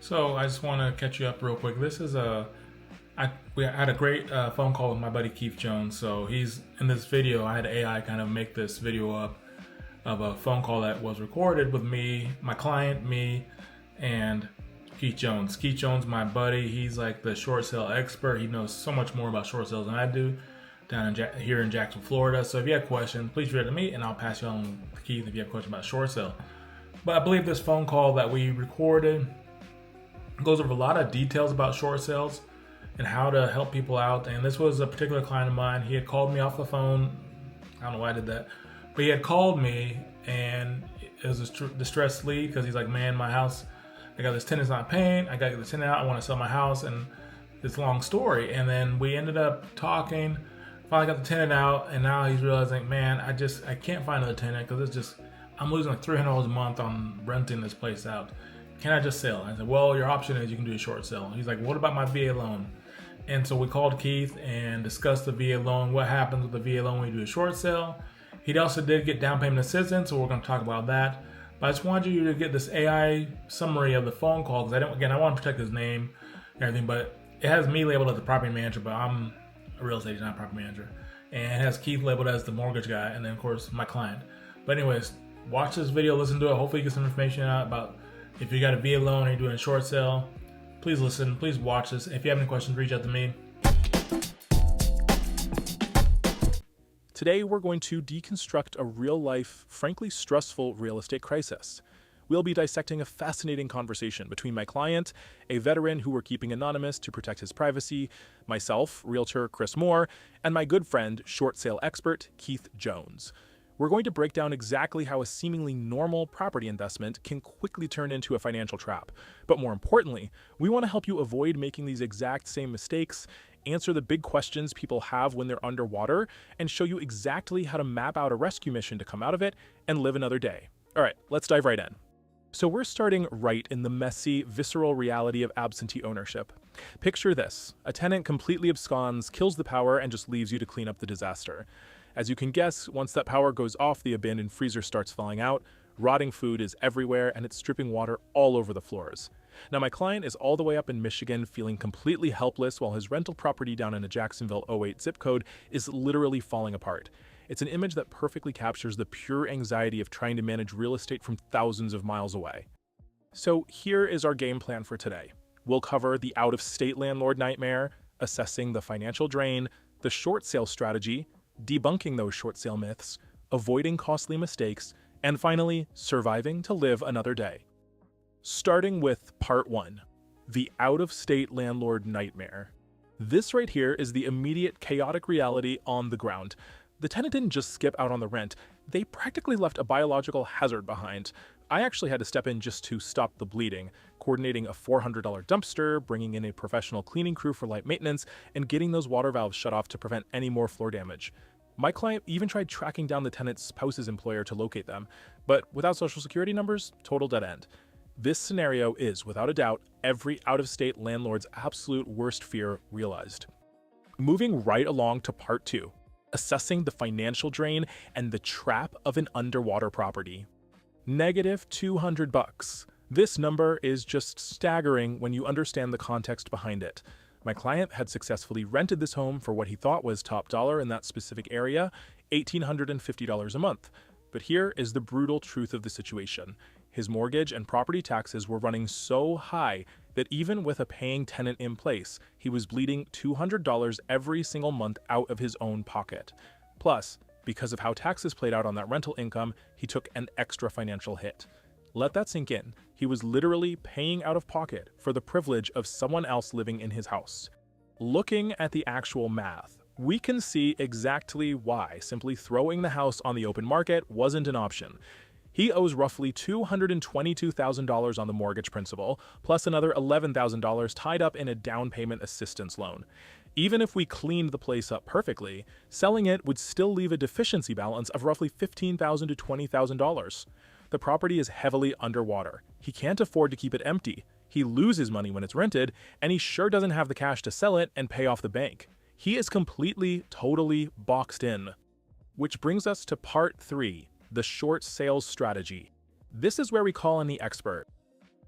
So I just want to catch you up real quick. We had a great phone call with my buddy Keith Jones. So he's in this video. I had AI kind of make this video up of a phone call that was recorded with me, my client, me, and Keith Jones. Keith Jones, my buddy, he's like the short sale expert. He knows so much more about short sales than I do here in Jacksonville, Florida. So if you have questions, please reach out to me and I'll pass you on to Keith if you have questions about short sale. But I believe this phone call that we recorded goes over a lot of details about short sales and how to help people out. And this was a particular client of mine. He had called me off the phone. I don't know why I did that, but he had called me and it was a distressed lead because he's like, man, my house, I got this tenant's not paying. I got to get the tenant out. I want to sell my house. And it's a long story. And then we ended up talking, finally got the tenant out. And now he's realizing, man, I can't find another tenant because I'm losing like $300 a month on renting this place out. Can I just sell? I said, well, your option is you can do a short sale. He's like, what about my VA loan? And so we called Keith and discussed the VA loan, what happens with the VA loan when you do a short sale. He also did get down payment assistance, so we're going to talk about that. But I just wanted you to get this AI summary of the phone call because I want to protect his name and everything, but it has me labeled as the property manager, but I'm a real estate agent, not a property manager. And it has Keith labeled as the mortgage guy, and then of course my client. But anyways, watch this video, listen to it. Hopefully you get some information out about if you got a VA loan or you're doing a short sale. Please listen, please watch this. If you have any questions, reach out to me. Today, we're going to deconstruct a real-life, frankly stressful real estate crisis. We'll be dissecting a fascinating conversation between my client, a veteran who we're keeping anonymous to protect his privacy, myself, realtor Chris Moore, and my good friend, short sale expert Keith Jones. We're going to break down exactly how a seemingly normal property investment can quickly turn into a financial trap. But more importantly, we want to help you avoid making these exact same mistakes, answer the big questions people have when they're underwater, and show you exactly how to map out a rescue mission to come out of it and live another day. All right, let's dive right in. So we're starting right in the messy, visceral reality of absentee ownership. Picture this: a tenant completely absconds, kills the power, and just leaves you to clean up the disaster. As you can guess, once that power goes off, the abandoned freezer starts falling out, rotting food is everywhere, and it's dripping water all over the floors. Now, my client is all the way up in Michigan feeling completely helpless while his rental property down in a Jacksonville 08 zip code is literally falling apart. It's an image that perfectly captures the pure anxiety of trying to manage real estate from thousands of miles away. So here is our game plan for today. We'll cover the out-of-state landlord nightmare, assessing the financial drain, the short sale strategy, debunking those short sale myths, avoiding costly mistakes, and finally, surviving to live another day. Starting with part 1, the out-of-state landlord nightmare. This right here is the immediate chaotic reality on the ground. The tenant didn't just skip out on the rent, they practically left a biological hazard behind. I actually had to step in just to stop the bleeding, coordinating a $400 dumpster, bringing in a professional cleaning crew for light maintenance, and getting those water valves shut off to prevent any more floor damage. My client even tried tracking down the tenant's spouse's employer to locate them, but without social security numbers, total dead end. This scenario is, without a doubt, every out-of-state landlord's absolute worst fear realized. Moving right along to part 2, assessing the financial drain and the trap of an underwater property. Negative $200. This number is just staggering when you understand the context behind it. My client had successfully rented this home for what he thought was top dollar in that specific area, $1,850 a month. But here is the brutal truth of the situation. His mortgage and property taxes were running so high that even with a paying tenant in place, he was bleeding $200 every single month out of his own pocket. Plus, because of how taxes played out on that rental income, he took an extra financial hit. Let that sink in. He was literally paying out of pocket for the privilege of someone else living in his house. Looking at the actual math, we can see exactly why simply throwing the house on the open market wasn't an option. He owes roughly $222,000 on the mortgage principal, plus another $11,000 tied up in a down payment assistance loan. Even if we cleaned the place up perfectly, selling it would still leave a deficiency balance of roughly $15,000 to $20,000. The property is heavily underwater. He can't afford to keep it empty. He loses money when it's rented, and he sure doesn't have the cash to sell it and pay off the bank. He is completely, totally boxed in. Which brings us to part 3, the short sales strategy. This is where we call in the expert.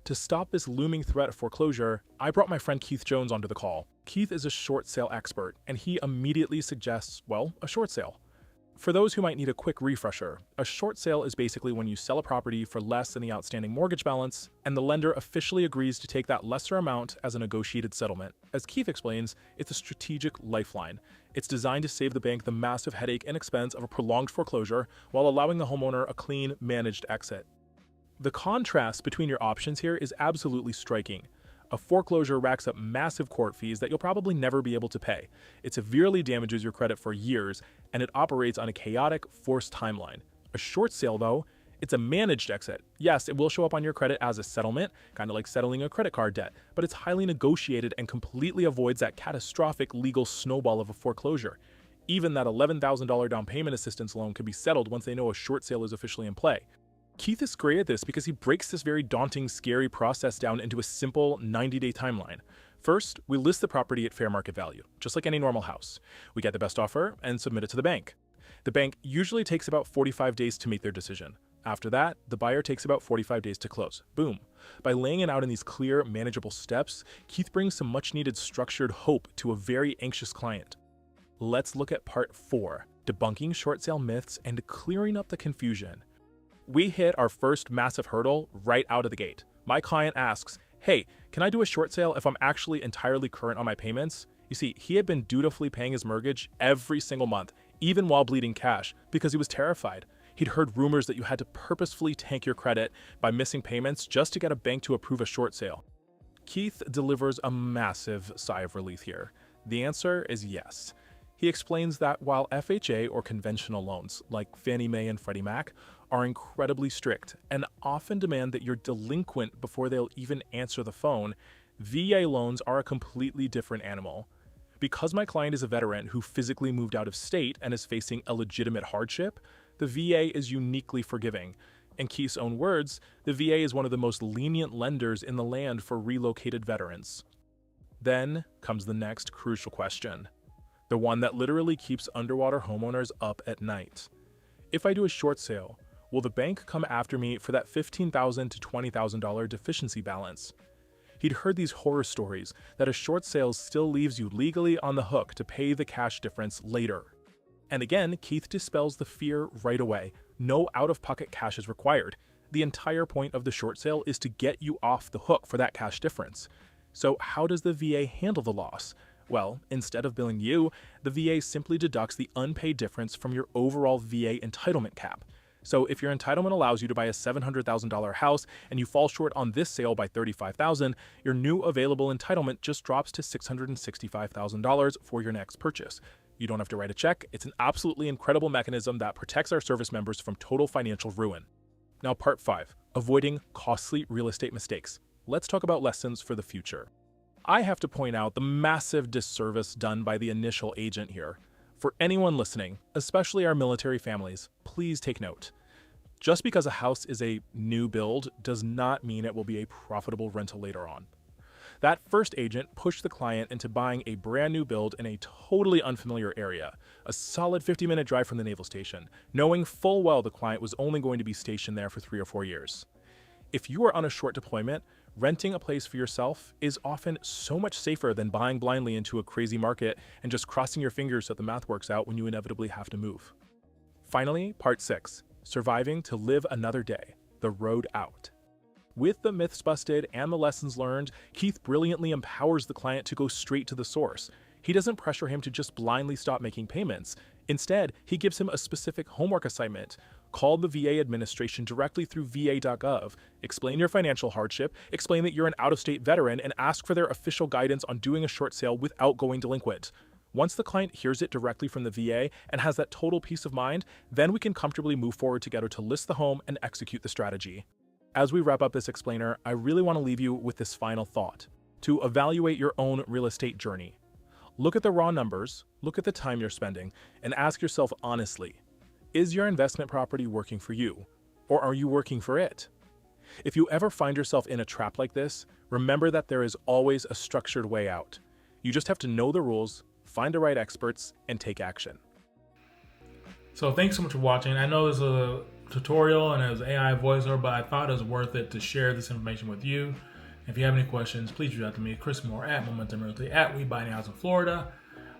To stop this looming threat of foreclosure, I brought my friend Keith Jones onto the call. Keith is a short sale expert, and he immediately suggests, well, a short sale. For those who might need a quick refresher, a short sale is basically when you sell a property for less than the outstanding mortgage balance, and the lender officially agrees to take that lesser amount as a negotiated settlement. As Keith explains, it's a strategic lifeline. It's designed to save the bank the massive headache and expense of a prolonged foreclosure while allowing the homeowner a clean, managed exit. The contrast between your options here is absolutely striking. A foreclosure racks up massive court fees that you'll probably never be able to pay. It severely damages your credit for years, and it operates on a chaotic, forced timeline. A short sale, though, it's a managed exit. Yes, it will show up on your credit as a settlement, kind of like settling a credit card debt, but it's highly negotiated and completely avoids that catastrophic legal snowball of a foreclosure. Even that $11,000 down payment assistance loan could be settled once they know a short sale is officially in play. Keith is great at this because he breaks this very daunting, scary process down into a simple 90-day timeline. First, we list the property at fair market value, just like any normal house. We get the best offer and submit it to the bank. The bank usually takes about 45 days to make their decision. After that, the buyer takes about 45 days to close. Boom. By laying it out in these clear, manageable steps, Keith brings some much-needed structured hope to a very anxious client. Let's look at part 4, debunking short sale myths and clearing up the confusion. We hit our first massive hurdle right out of the gate. My client asks, hey, can I do a short sale if I'm actually entirely current on my payments? You see, he had been dutifully paying his mortgage every single month, even while bleeding cash, because he was terrified. He'd heard rumors that you had to purposefully tank your credit by missing payments just to get a bank to approve a short sale. Keith delivers a massive sigh of relief here. The answer is yes. He explains that while FHA or conventional loans, like Fannie Mae and Freddie Mac, are incredibly strict and often demand that you're delinquent before they'll even answer the phone, VA loans are a completely different animal. Because my client is a veteran who physically moved out of state and is facing a legitimate hardship, the VA is uniquely forgiving. In Keith's own words, the VA is one of the most lenient lenders in the land for relocated veterans. Then comes the next crucial question, the one that literally keeps underwater homeowners up at night. If I do a short sale, will the bank come after me for that $15,000 to $20,000 deficiency balance? He'd heard these horror stories that a short sale still leaves you legally on the hook to pay the cash difference later. And again, Keith dispels the fear right away. No out-of-pocket cash is required. The entire point of the short sale is to get you off the hook for that cash difference. So how does the VA handle the loss? Well, instead of billing you, the VA simply deducts the unpaid difference from your overall VA entitlement cap. So if your entitlement allows you to buy a $700,000 house and you fall short on this sale by $35,000, your new available entitlement just drops to $665,000 for your next purchase. You don't have to write a check. It's an absolutely incredible mechanism that protects our service members from total financial ruin. Now, part 5, avoiding costly real estate mistakes. Let's talk about lessons for the future. I have to point out the massive disservice done by the initial agent here. For anyone listening, especially our military families, please take note. Just because a house is a new build does not mean it will be a profitable rental later on. That first agent pushed the client into buying a brand new build in a totally unfamiliar area, a solid 50-minute drive from the naval station, knowing full well the client was only going to be stationed there for 3 or 4 years. If you are on a short deployment, renting a place for yourself is often so much safer than buying blindly into a crazy market and just crossing your fingers that the math works out when you inevitably have to move. Finally, part 6, surviving to live another day, the road out. With the myths busted and the lessons learned, Keith brilliantly empowers the client to go straight to the source. He doesn't pressure him to just blindly stop making payments. Instead, he gives him a specific homework assignment. Call the VA administration directly through va.gov, explain your financial hardship, explain that you're an out-of-state veteran, and ask for their official guidance on doing a short sale without going delinquent. Once the client hears it directly from the VA and has that total peace of mind, then we can comfortably move forward together to list the home and execute the strategy. As we wrap up this explainer, I really want to leave you with this final thought. To evaluate your own real estate journey, look at the raw numbers, look at the time you're spending, and ask yourself honestly, is your investment property working for you, or are you working for it? If you ever find yourself in a trap like this, remember that there is always a structured way out. You just have to know the rules, find the right experts, and take action. So thanks so much for watching. I know there's a tutorial and it was AI voiceover, but I thought it was worth it to share this information with you. If you have any questions, please reach out to me, Chris Moore at Momentum Realty at We Buy Any House in Florida.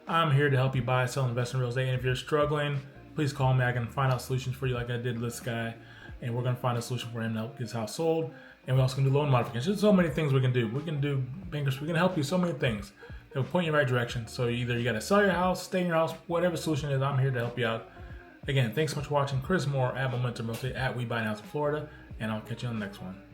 I'm here to help you buy, sell, invest in real estate. And if you're struggling, please call me. I can find out solutions for you like I did this guy. And we're going to find a solution for him to help get his house sold. And we also can do loan modifications. There's so many things we can do. We can do bankruptcy. We can help you so many things that will point you in the right direction. So either you got to sell your house, stay in your house, whatever solution is, I'm here to help you out. Again, thanks so much for watching. Chris Moore at Momentum Realty at We Buy Any House in Florida. And I'll catch you on the next one.